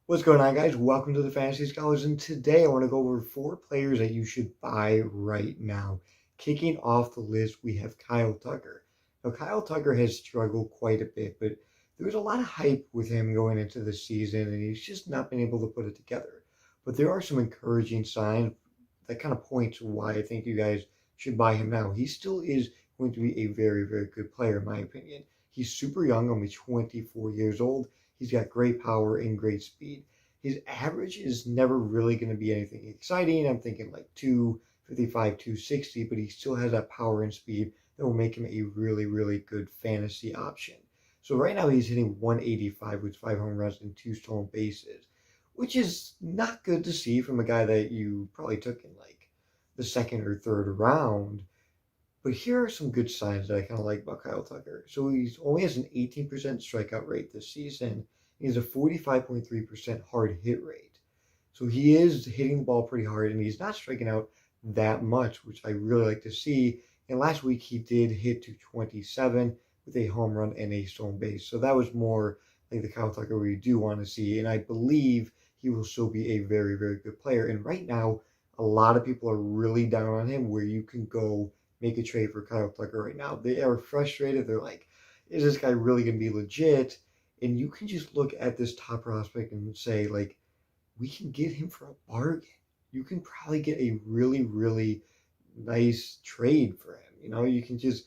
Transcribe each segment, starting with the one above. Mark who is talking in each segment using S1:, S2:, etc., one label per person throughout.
S1: What's going on, guys? Welcome to the Fantasy Scholars, and today I want to go over 4 players that you should buy right now. Kicking off the list, we have Kyle Tucker. Now, Kyle Tucker has struggled quite a bit, but there was a lot of hype with him going into the season, and he's just not been able to put it together. But there are some encouraging signs that kind of point to why I think you guys should buy him now. He still is going to be a very, very good player, in my opinion. He's super young, only 24 years old. He's got great power and great speed. His average is never really going to be anything exciting. I'm thinking like 255, 260, but he still has that power and speed that will make him a really, really good fantasy option. So right now he's hitting 185 with 5 home runs and 2 stolen bases, which is not good to see from a guy that you probably took in like the second or third round. But here are some good signs that I kind of like about Kyle Tucker. So he's only has an 18% strikeout rate this season. He has a 45.3% hard hit rate. So he is hitting the ball pretty hard, and he's not striking out that much, which I really like to see. And last week he did hit to 27 with a home run and a stolen base. So that was more like the Kyle Tucker we do want to see. And I believe he will still be a very, very good player. And right now, a lot of people are really down on him, where you can go make a trade for Kyle Tucker right now. They are frustrated. They're like, is this guy really going to be legit? And you can just look at this top prospect and say, like, we can get him for a bargain. You can probably get a really, really nice trade for him. You can just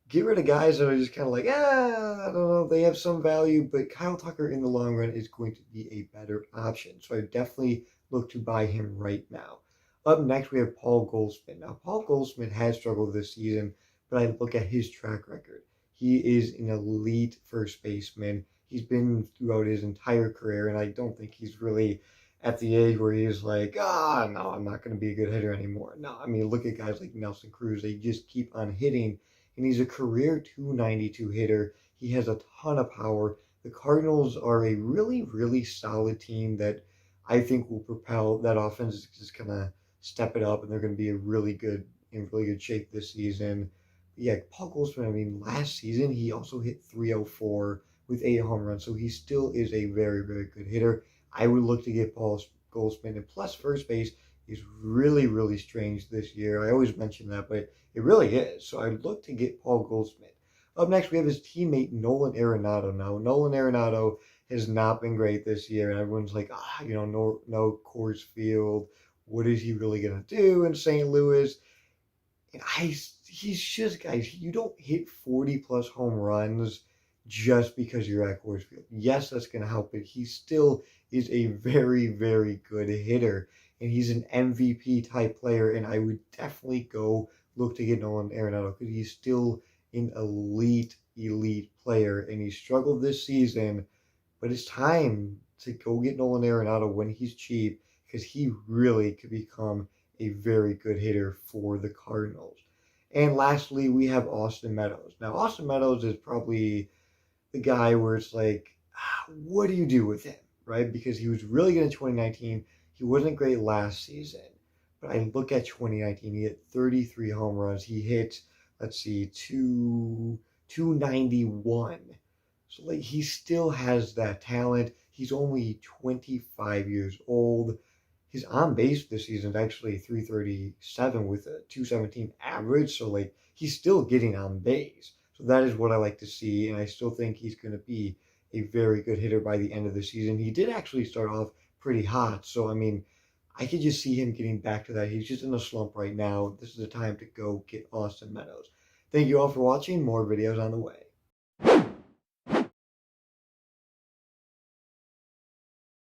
S1: get rid of guys that are just kind of like, I don't know, they have some value, but Kyle Tucker in the long run is going to be a better option. So I definitely look to buy him right now. Up next, we have Paul Goldschmidt. Now, Paul Goldschmidt has struggled this season, but I look at his track record. He is an elite first baseman. He's been throughout his entire career, and I don't think he's really at the age where he's like, no, I'm not going to be a good hitter anymore. No, I mean, look at guys like Nelson Cruz. They just keep on hitting, and he's a career 292 hitter. He has a ton of power. The Cardinals are a really, really solid team that I think will propel that offense, just kind of step it up, and they're going to be in really good shape this season. But yeah, Paul Goldschmidt, I mean, last season he also hit 304 with 8 home runs, so he still is a very, very good hitter. I would look to get Paul Goldschmidt, and plus first base is really, really strange this year. I always mention that, but it really is. So I'd look to get Paul Goldschmidt. Up next, we have his teammate Nolan Arenado. Now, Nolan Arenado has not been great this year, and everyone's like, no Coors Field. What is he really going to do in St. Louis? And he's just, guys, you don't hit 40-plus home runs just because you're at Coors Field. Yes, that's going to help, but he still is a very, very good hitter, and he's an MVP-type player, and I would definitely go look to get Nolan Arenado because he's still an elite player, and he struggled this season, but it's time to go get Nolan Arenado when he's cheap, because he really could become a very good hitter for the Cardinals. And lastly, we have Austin Meadows. Now, Austin Meadows is probably the guy where it's like, what do you do with him, right? Because he was really good in 2019. He wasn't great last season. But I look at 2019, he hit 33 home runs. He hit, 291. So, like, he still has that talent. He's only 25 years old. His on base this season is actually 337 with a 217 average. So, like, he's still getting on base. So that is what I like to see. And I still think he's going to be a very good hitter by the end of the season. He did actually start off pretty hot. So, I mean, I could just see him getting back to that. He's just in a slump right now. This is the time to go get Austin Meadows. Thank you all for watching. More videos on the way.